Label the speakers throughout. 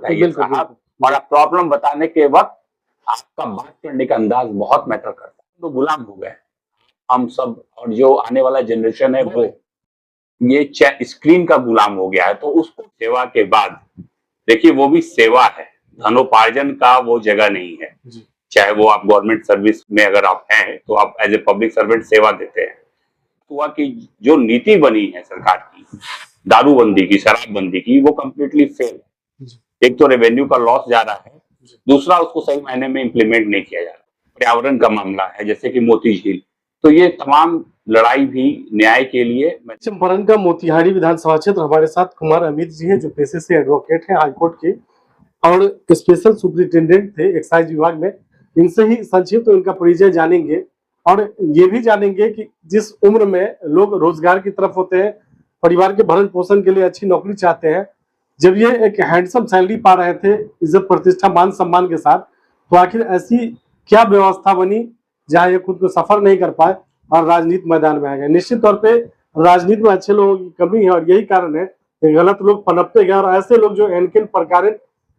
Speaker 1: साहब, और प्रॉब्लम बताने के वक्त आपका बात करने का अंदाज बहुत मैटर करता है। तो गुलाम हो गए हम सब, और जो आने वाला जनरेशन है वो ये स्क्रीन का गुलाम हो गया है। तो उसको सेवा के बाद देखिए, वो भी सेवा है, धनोपार्जन का वो जगह नहीं है। चाहे वो आप गवर्नमेंट सर्विस में अगर आप हैं तो आप एज ए पब्लिक सर्वेंट सेवा देते हैं। हुआ कि जो नीति बनी है सरकार की, दारूबंदी की, शराबबंदी की, वो कम्प्लीटली फेल है। एक तो रेवेन्यू का लॉस जा रहा है, दूसरा उसको सही मायने में इम्प्लीमेंट नहीं किया जा रहा। पर्यावरण का मामला है जैसे कि मोती झील, तो ये तमाम लड़ाई भी न्याय के लिए।
Speaker 2: चंपारण का मोतिहारी विधानसभा क्षेत्र, हमारे साथ कुमार अमित जी हैं जो पेशे से एडवोकेट हैं हाईकोर्ट के और स्पेशल सुपरिटेंडेंट थे एक्साइज विभाग में। इनसे ही संक्षिप्त तो इनका परिचय जानेंगे और ये भी जानेंगे कि जिस उम्र में लोग रोजगार की तरफ होते हैं, परिवार के भरण पोषण के लिए अच्छी नौकरी चाहते हैं, जब ये एक हैंडसम सैलरी पा रहे थे इज्जत प्रतिष्ठा मान सम्मान के साथ, तो आखिर ऐसी क्या व्यवस्था बनी जहां ये खुद को सफर नहीं कर पाए और राजनीति मैदान में आ गए। निश्चित तौर पे राजनीति में अच्छे लोगों की कमी है और यही कारण है कि गलत लोग पनपते गए और ऐसे लोग जो एनकिन प्रकार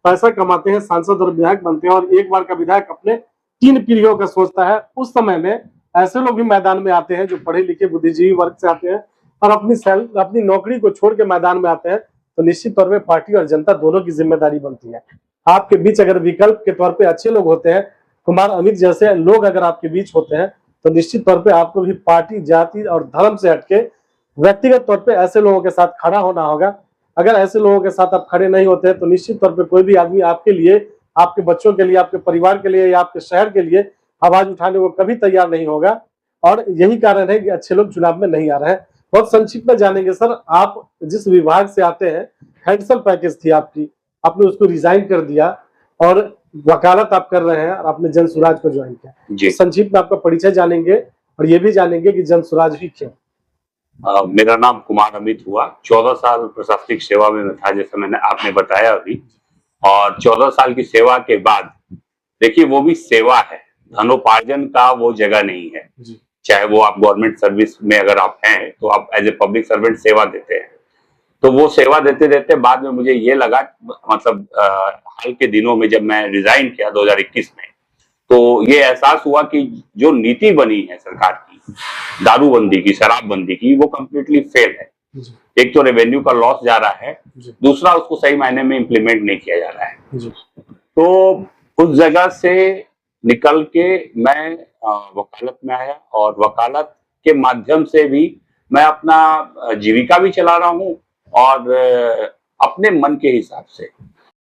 Speaker 2: पैसा कमाते हैं, सांसद और विधायक बनते हैं और एक बार का विधायक अपने 3 पीढ़ियों का सोचता है। उस समय में ऐसे लोग भी मैदान में आते हैं जो पढ़े लिखे बुद्धिजीवी वर्ग से आते हैं और अपनी नौकरी को छोड़ के मैदान में आते हैं। तो निश्चित तौर पे पार्टी और जनता दोनों की जिम्मेदारी बनती है। आपके बीच अगर विकल्प के तौर पे अच्छे लोग होते हैं, कुमार अमित जैसे लोग अगर आपके बीच होते हैं, तो निश्चित तौर पे आपको भी पार्टी, जाति और धर्म से हटके व्यक्तिगत तौर पे ऐसे लोगों के साथ खड़ा होना होगा। अगर ऐसे लोगों के साथ आप खड़े नहीं होते तो निश्चित तौर पे कोई भी आदमी आपके लिए, आपके बच्चों के लिए, आपके परिवार के लिए या आपके शहर के लिए आवाज उठाने को कभी तैयार नहीं होगा। और यही कारण है कि अच्छे लोग चुनाव में नहीं आ रहे हैं। बहुत संक्षिप्त में जानेंगे सर, आप जिस विभाग से आते हैं, हैंडसम पैकेज थी आपकी, आपने उसको रिजाइन कर दिया और वकालत आप कर रहे हैं और आपने जन स्वराज को ज्वाइन किया। संक्षिप्त में आपका परिचय जानेंगे और ये भी जानेंगे कि जन स्वराज ही क्यों।
Speaker 1: मेरा नाम कुमार अमित हुआ। 14 साल प्रशासनिक सेवा में मैं था, जैसे मैंने आपने बताया अभी, और 14 साल की सेवा के बाद देखिए, वो भी सेवा है, धनोपार्जन का वो जगह नहीं है। चाहे वो आप गवर्नमेंट सर्विस में अगर आप हैं तो आप एज ए पब्लिक सर्वेंट सेवा देते हैं। तो वो सेवा देते देते बाद में मुझे ये लगा, मतलब हाल के दिनों में जब मैं रिजाइन किया 2021 में, तो ये एहसास हुआ कि जो नीति बनी है सरकार की, दारूबंदी की, शराबबंदी की, वो कम्प्लीटली फेल है। एक तो रेवेन्यू का लॉस जा रहा है, दूसरा उसको सही मायने में इम्प्लीमेंट नहीं किया जा रहा है। तो उस जगह से निकल के मैं वकालत में आया और वकालत के माध्यम से भी मैं अपना जीविका भी चला रहा हूँ और अपने मन के हिसाब से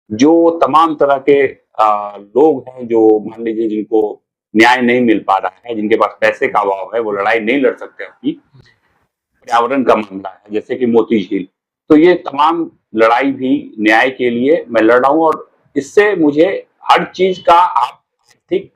Speaker 1: जो तमाम तरह के लोग हैं, जो मान लीजिए जिनको न्याय नहीं मिल पा रहा है, जिनके पास पैसे का अभाव है, वो लड़ाई नहीं लड़ सकते अपनी, पर्यावरण का मामला है जैसे कि मोती झील, तो ये तमाम लड़ाई भी न्याय के लिए मैं लड़ रहा हूँ। और इससे मुझे हर चीज का आर्थिक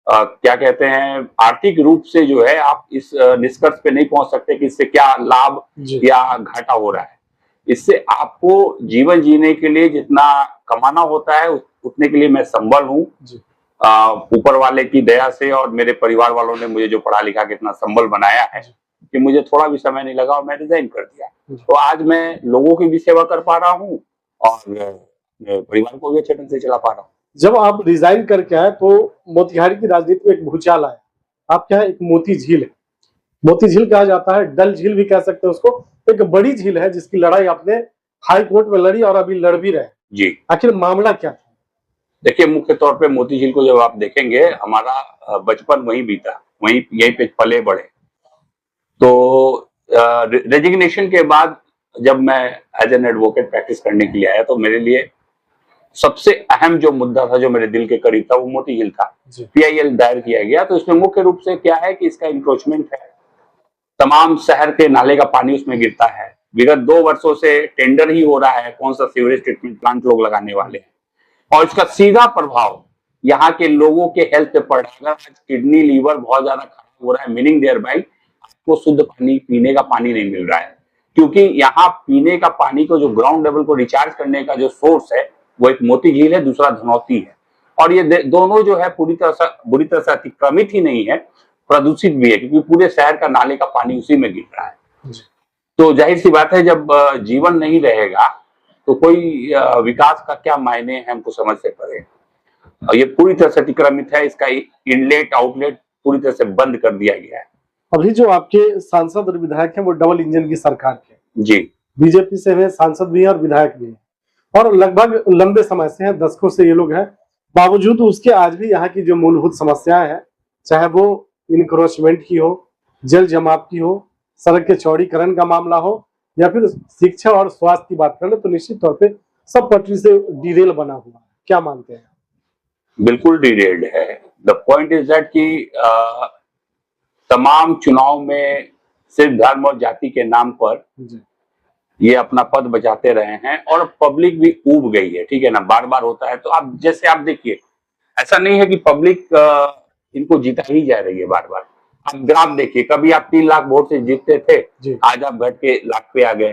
Speaker 1: क्या कहते हैं, आर्थिक रूप से जो है आप इस निष्कर्ष पे नहीं पहुंच सकते कि इससे क्या लाभ या घाटा हो रहा है। इससे आपको जीवन जीने के लिए जितना कमाना होता है उतने के लिए मैं संबल हूँ, ऊपर वाले की दया से, और मेरे परिवार वालों ने मुझे जो पढ़ा लिखा के इतना संबल बनाया है कि मुझे थोड़ा भी समय नहीं लगा और मैं रिजाइन कर दिया। तो आज मैं लोगों की भी सेवा कर पा रहा हूँ और परिवार को भी अच्छे ढंग से चला पा रहा हूँ।
Speaker 2: जब आप रिजाइन करके आए तो मोतिहारी की राजनीति में एक भूचाल आया। आपके यहाँ एक मोती झील है, मोती झील कहा जाता है, डल झील भी कह सकते हैं उसको, एक बड़ी झील है जिसकी लड़ाई आपने हाई कोर्ट में लड़ी और अभी लड़ भी रहे
Speaker 1: जी।
Speaker 2: आखिर मामला क्या था?
Speaker 1: देखिए, मुख्य तौर पे मोती झील को जब आप देखेंगे, हमारा बचपन वहीं बीता, वहीं यहीं पे पले बढ़े। तो रेजिग्नेशन के बाद जब मैं एज एन एडवोकेट प्रैक्टिस करने के लिए आया तो मेरे लिए सबसे अहम जो मुद्दा था, जो मेरे दिल के करीब था, वो मोती झील था। PIL दायर किया गया। तो इसमें मुख्य रूप से क्या है कि इसका इंक्रोचमेंट है, तमाम शहर के नाले का पानी उसमें गिरता है। विगत 2 वर्षों से टेंडर ही हो रहा है कौन सा सीवरेज ट्रीटमेंट प्लांट लोग लगाने वाले हैं, और इसका सीधा प्रभाव यहाँ के लोगों के हेल्थ पे पड़ रहा है। अगर आज किडनी, लीवर बहुत ज्यादा खराब हो रहा है, मीनिंग देयर बाई आपको शुद्ध पानी, पीने का पानी नहीं मिल रहा है, क्योंकि यहाँ पीने का पानी को, जो ग्राउंड लेवल को रिचार्ज करने का जो सोर्स है, वो एक मोती झील है, दूसरा धनौती है। और ये दोनों जो है बुरी तरह से अतिक्रमित ही नहीं है, प्रदूषित भी है, क्योंकि पूरे शहर का नाले का पानी उसी में गिर रहा है। तो जाहिर सी बात है, जब जीवन नहीं रहेगा तो कोई विकास का क्या मायने है हमको समझ से परे। और ये पूरी तरह से अतिक्रमित है, इसका इनलेट आउटलेट पूरी तरह से बंद कर दिया गया है।
Speaker 2: अभी जो आपके सांसद और विधायक हैं वो डबल इंजन की सरकार के
Speaker 1: जी,
Speaker 2: बीजेपी से हैं, सांसद भी हैं और विधायक भी हैं, और लगभग लंबे समय से हैं, दशकों से ये लोग हैं। बावजूद उसके आज भी यहाँ की जो मूलभूत समस्याएं हैं, चाहे वो इनक्रोचमेंट की हो, जल जमाव की हो, सड़क के चौड़ीकरण का मामला हो, या फिर शिक्षा और स्वास्थ्य की बात करें, तो निश्चित तौर पे सब पटरी से डिरेल बना हुआ है। क्या मानते हैं?
Speaker 1: बिल्कुल डिरेल्ड है। द पॉइंट इज दैट कि तमाम चुनाव में सिर्फ धर्म और जाति के नाम पर ये अपना पद बचाते रहे हैं और पब्लिक भी ऊब गई है, ठीक है ना। बार बार होता है, तो आप जैसे आप देखिए, ऐसा नहीं है कि पब्लिक इनको जीता ही जा रही है बार बार। आप ग्राफ देखिए, कभी आप 3 लाख वोट से जीतते थे, आज आप घट के लाख पे आ गए।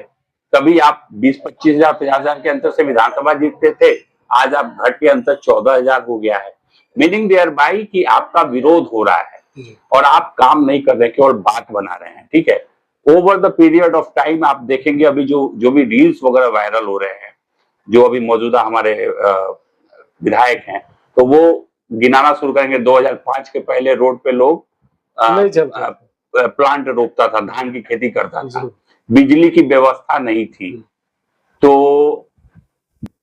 Speaker 1: कभी आप 20-25 हजार 50 हजार के अंतर से विधानसभा जीतते थे, आज आप घट के अंतर 14,000 हो गया है। मीनिंग देयर बाई कि आपका विरोध हो रहा है और आप काम नहीं कर रहे, केवल बात बना रहे हैं, ठीक है। Over the period of time आप देखेंगे, अभी जो भी रील्स वगैरह वायरल हो रहे हैं, जो अभी मौजूदा हमारे विधायक हैं, तो वो गिनाना शुरू करेंगे। 2005 के पहले रोड पे लोग प्लांट रोपता था, धान की खेती करता था, बिजली की व्यवस्था नहीं थी। तो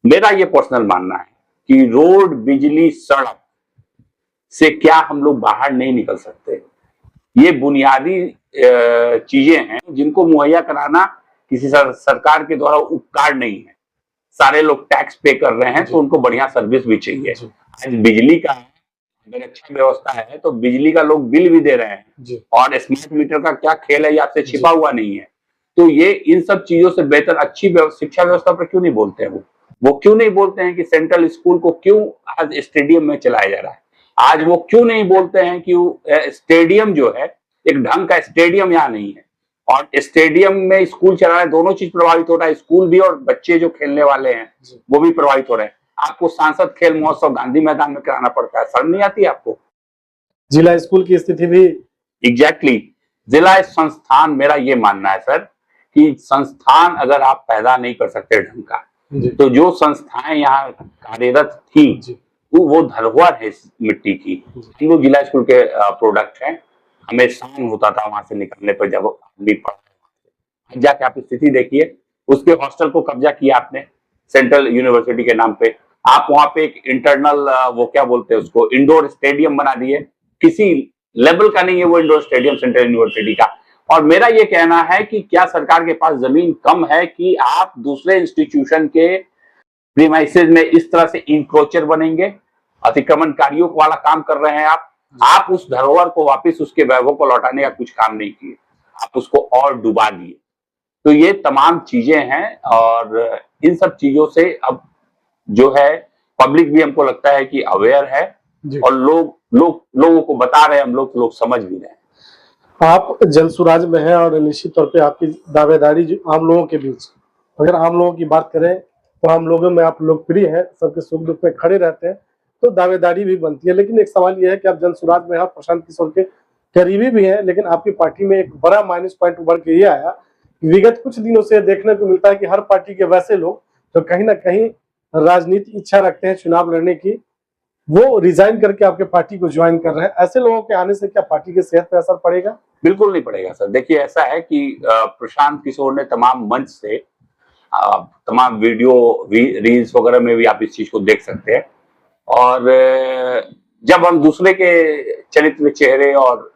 Speaker 1: मेरा ये पर्सनल मानना है कि रोड, बिजली, सड़क से क्या हम लोग बाहर नहीं निकल सकते। ये बुनियादी चीजें हैं जिनको मुहैया कराना किसी सरकार के द्वारा उपकार नहीं है। सारे लोग टैक्स पे कर रहे हैं, तो उनको बढ़िया सर्विस भी चाहिए। आज बिजली का अगर अच्छा व्यवस्था है तो बिजली का लोग बिल भी दे रहे हैं, और स्मार्ट मीटर का क्या खेल है ये आपसे छिपा हुआ नहीं है। तो ये इन सब चीजों से बेहतर अच्छी शिक्षा व्यवस्था पर क्यों नहीं बोलते हैं? वो क्यों नहीं बोलते हैं कि सेंट्रल स्कूल को क्यों आज स्टेडियम में चलाया जा रहा है? आज वो क्यों नहीं बोलते हैं कि स्टेडियम जो है, एक ढंग का स्टेडियम यहाँ नहीं है, और स्टेडियम में स्कूल चला रहा है, दोनों चीज प्रभावित हो रहा है। स्कूल भी और बच्चे जो खेलने वाले हैं वो भी प्रभावित हो रहे हैं। आपको सांसद खेल महोत्सव गांधी मैदान में कराना पड़ता है, शर्म नहीं आती आपको?
Speaker 2: जिला स्कूल की स्थिति भी
Speaker 1: एग्जैक्टली जिला संस्थान, मेरा ये मानना है सर कि संस्थान अगर आप पैदा नहीं कर सकते ढंग का, तो जो संस्थाएं यहाँ कार्यरत थी वो धरोहर है इस मिट्टी की। हम लोग जिला स्कूल के प्रोडक्ट हैं, हमें शान होता था वहां से निकलने पर जब आदमी पढ़ा। जाके आप स्थिति देखिए, उसके हॉस्टल को कब्जा किया आपने सेंट्रल यूनिवर्सिटी के नाम पे। आप वहां पे एक इंटरनल वो क्या बोलते हैं उसको, इंडोर स्टेडियम बना दिए। किसी लेवल का नहीं है वो इंडोर स्टेडियम सेंट्रल यूनिवर्सिटी का। और मेरा ये कहना है कि क्या सरकार के पास जमीन कम है कि आप दूसरे इंस्टीट्यूशन के प्रीमाइसेस में इस तरह से इंक्रोचर बनेंगे? अतिक्रमणकारियों वाला काम कर रहे हैं आप उस धरोहर को वापस उसके वैभव को लौटाने का कुछ काम नहीं किए, आप उसको और डुबा दिए। तो ये तमाम चीजें हैं, और इन सब चीजों से अब जो है पब्लिक भी हमको लगता है कि अवेयर है, और लोगों को बता रहे हैं हम लोग समझ भी रहे हैं।
Speaker 2: आप जनसुराज में हैं और निश्चित तौर पे आपकी दावेदारी जो आम लोगों के बीच, अगर आम लोगों की बात करें तो आम लोगों में आप लोकप्रिय हैं, सबके सुख दुख में खड़े रहते हैं, तो दावेदारी भी बनती है। लेकिन एक सवाल यह है कि आप जनसुराज में हैं, प्रशांत किशोर के करीबी भी हैं, लेकिन आपकी पार्टी में एक बड़ा माइनस पॉइंट उभर के ये आया, विगत कुछ दिनों से देखने को मिलता है कि हर पार्टी के वैसे लोग जो कहीं ना कहीं राजनीतिक इच्छा रखते हैं चुनाव लड़ने की, वो रिजाइन करके आपके पार्टी को ज्वाइन कर रहे हैं। ऐसे लोगों के आने से क्या पार्टी की सेहत पर असर पड़ेगा?
Speaker 1: बिल्कुल नहीं पड़ेगा सर। देखिए, ऐसा है कि प्रशांत किशोर ने तमाम मंच से, तमाम वीडियो रील्स वगैरह में भी आप इस चीज को देख सकते हैं। और जब हम दूसरे के चरित्र, चेहरे और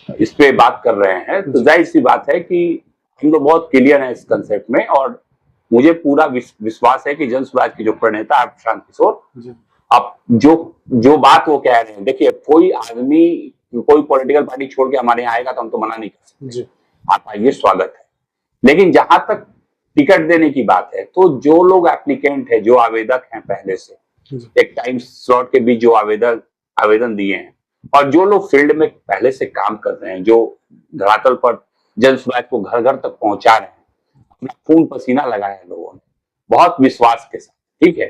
Speaker 1: इस पे बात कर रहे हैं, तो जाहिर सी बात है कि हम लोग बहुत क्लियर हैं इस कंसेप्ट में, और मुझे पूरा विश्वास है कि जनसुराज की जो प्रणेता है प्रशांत किशोर, अब जो बात वो कह रहे हैं, देखिए कोई आदमी कोई पॉलिटिकल पार्टी छोड़ के हमारे यहाँ आएगा तो हम तो मना नहीं कर सकते, आप आइए, स्वागत है। लेकिन जहां तक टिकट देने की बात है, तो जो लोग एप्लीकेंट है, जो आवेदक हैं पहले से, एक टाइम स्लॉट के बीच जो आवेदन दिए हैं, और जो लोग फील्ड में पहले से काम कर रहे हैं, जो धरातल पर जनसुराज को घर घर तक पहुंचा रहे हैं, अपना खून पसीना लगाया है लोगों ने बहुत विश्वास के साथ, ठीक है,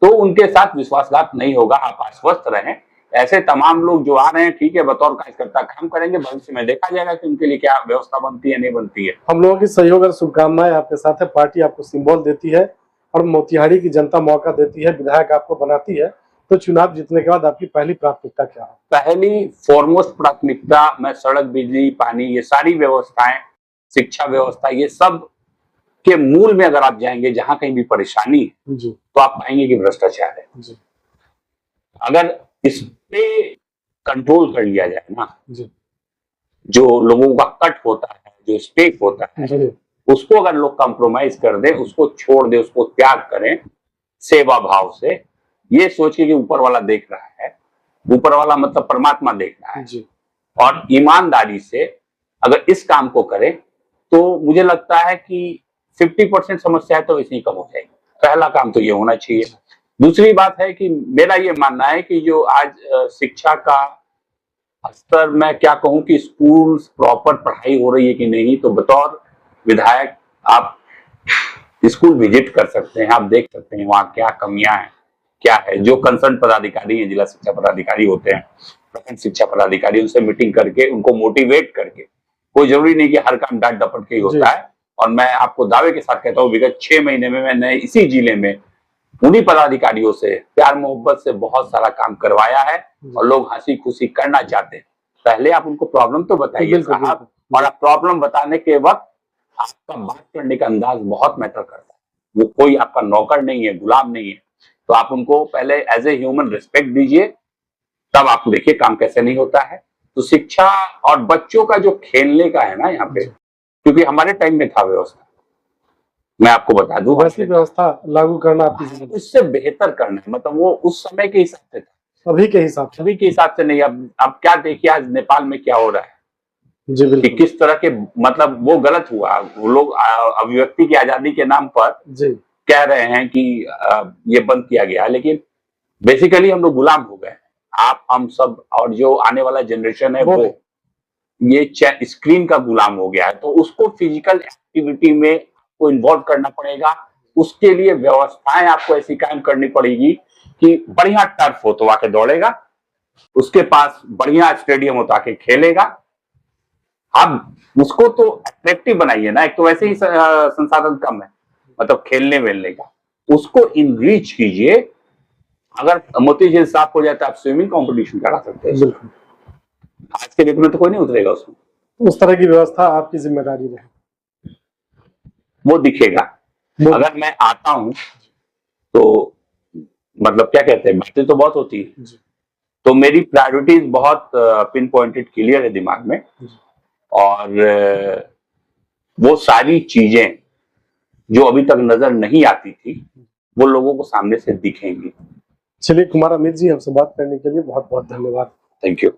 Speaker 1: तो उनके साथ विश्वासघात नहीं होगा, आप आश्वस्त रहें। ऐसे तमाम लोग जो आ रहे हैं, ठीक है, बतौर कार्यकर्ता काम करेंगे, भविष्य में देखा जाएगा कि उनके लिए क्या व्यवस्था बनती है, नहीं बनती है।
Speaker 2: हम लोगों की सहयोग और शुभकामनाएं आपके साथ है। पार्टी आपको सिंबल देती है, और मोतिहारी की जनता मौका देती है, विधायक आपको बनाती है, तो चुनाव जीतने के बाद आपकी पहली प्राथमिकता क्या है?
Speaker 1: पहली फॉरमोस्ट प्राथमिकता मैं सड़क, बिजली, पानी, ये सारी व्यवस्थाएं, शिक्षा व्यवस्था, ये सब के मूल में अगर आप जाएंगे, जहां कहीं भी परेशानी है
Speaker 2: जी
Speaker 1: तो आप पाएंगे कि भ्रष्टाचार है।
Speaker 2: जी
Speaker 1: अगर इस पे कंट्रोल कर लिया जाए ना,
Speaker 2: जी
Speaker 1: जो लोगों का कट होता है, जो स्टेक होता है,
Speaker 2: जी
Speaker 1: उसको अगर लोग कंप्रोमाइज कर दें, उसको छोड़ दें, उसको त्याग करें सेवा भाव से, ये सोच के कि ऊपर वाला देख रहा है, ऊपर वाला मतलब परमात्मा देख रहा है,
Speaker 2: जी
Speaker 1: और ईमानदारी से अगर इस काम को करें, तो मुझे लगता है कि 50% समस्या तो इसी कम हो जाएगी। पहला काम तो ये होना चाहिए। दूसरी बात है कि मेरा ये मानना है कि जो आज शिक्षा का स्तर, मैं क्या कहूं कि स्कूल प्रॉपर पढ़ाई हो रही है कि नहीं, तो बतौर विधायक आप स्कूल विजिट कर सकते हैं, आप देख सकते हैं वहाँ क्या कमियां हैं, क्या है। जो कंसर्न पदाधिकारी हैं, जिला शिक्षा पदाधिकारी होते हैं, प्रखंड शिक्षा पदाधिकारी, उनसे मीटिंग करके उनको मोटिवेट करके, कोई जरूरी नहीं कि हर काम डांट डपट के ही होता है। और मैं आपको दावे के साथ कहता हूँ, विगत 6 महीने में मैंने इसी जिले में उन्हीं पदाधिकारियों से प्यार मोहब्बत से बहुत सारा काम करवाया है, और लोग हंसी खुशी करना चाहते हैं। पहले आप उनको प्रॉब्लम तो बताइए साहब, और आप प्रॉब्लम बताने के वक्त आपका बात करने का अंदाज बहुत मैटर करता है। वो कोई आपका नौकर नहीं है, गुलाम नहीं है, तो आप उनको पहले एज ए ह्यूमन रिस्पेक्ट दीजिए, तब आप देखिए काम कैसे नहीं होता है। तो शिक्षा और बच्चों का जो खेलने का है ना यहाँ पे, क्योंकि हमारे टाइम में था व्यवस्था, मैं आपको बता दूं,
Speaker 2: वैसी व्यवस्था लागू करना आपकी जिम्मेदारी,
Speaker 1: उससे बेहतर करना है। मतलब वो उस समय के हिसाब से था,
Speaker 2: अभी के हिसाब से,
Speaker 1: अभी के हिसाब से नहीं। अब क्या देखिए आज नेपाल में क्या हो रहा है,
Speaker 2: जी
Speaker 1: कि
Speaker 2: बिल्कुल
Speaker 1: किस तरह के, मतलब वो गलत हुआ। वो लोग अभिव्यक्ति की आजादी के नाम पर
Speaker 2: जी
Speaker 1: कह रहे हैं कि ये बंद किया गया, लेकिन बेसिकली हम लोग गुलाम हो गए, आप, हम सब, और जो आने वाला जनरेशन है वो ये स्क्रीन का गुलाम हो गया है। तो उसको फिजिकल एक्टिविटी में आपको इन्वॉल्व करना पड़ेगा। उसके लिए व्यवस्थाएं आपको ऐसी कायम करनी पड़ेगी कि बढ़िया टर्फ हो तो आके दौड़ेगा, उसके पास बढ़िया स्टेडियम हो तो आके खेलेगा। आप उसको तो अट्रैक्टिव बनाइए ना, एक तो वैसे ही संसाधन कम है, मतलब खेलने वेलने का, उसको इनरीच कीजिए। अगर मोती झील साफ हो जाए तो आप स्विमिंग कंपटीशन करा सकते हैं। आज के डेट में तो कोई नहीं उतरेगा उसमें।
Speaker 2: उस तरह की व्यवस्था आपकी जिम्मेदारी रहे,
Speaker 1: वो दिखेगा। अगर मैं आता हूं तो मतलब क्या कहते हैं, बातें तो बहुत होती है, तो मेरी प्रायोरिटीज बहुत पिन पॉइंटेड क्लियर है दिमाग में, और वो सारी चीजें जो अभी तक नजर नहीं आती थी, वो लोगों को सामने से दिखेंगी।
Speaker 2: चलिए कुमार अमित जी, हमसे बात करने के लिए बहुत बहुत धन्यवाद।
Speaker 1: Thank you.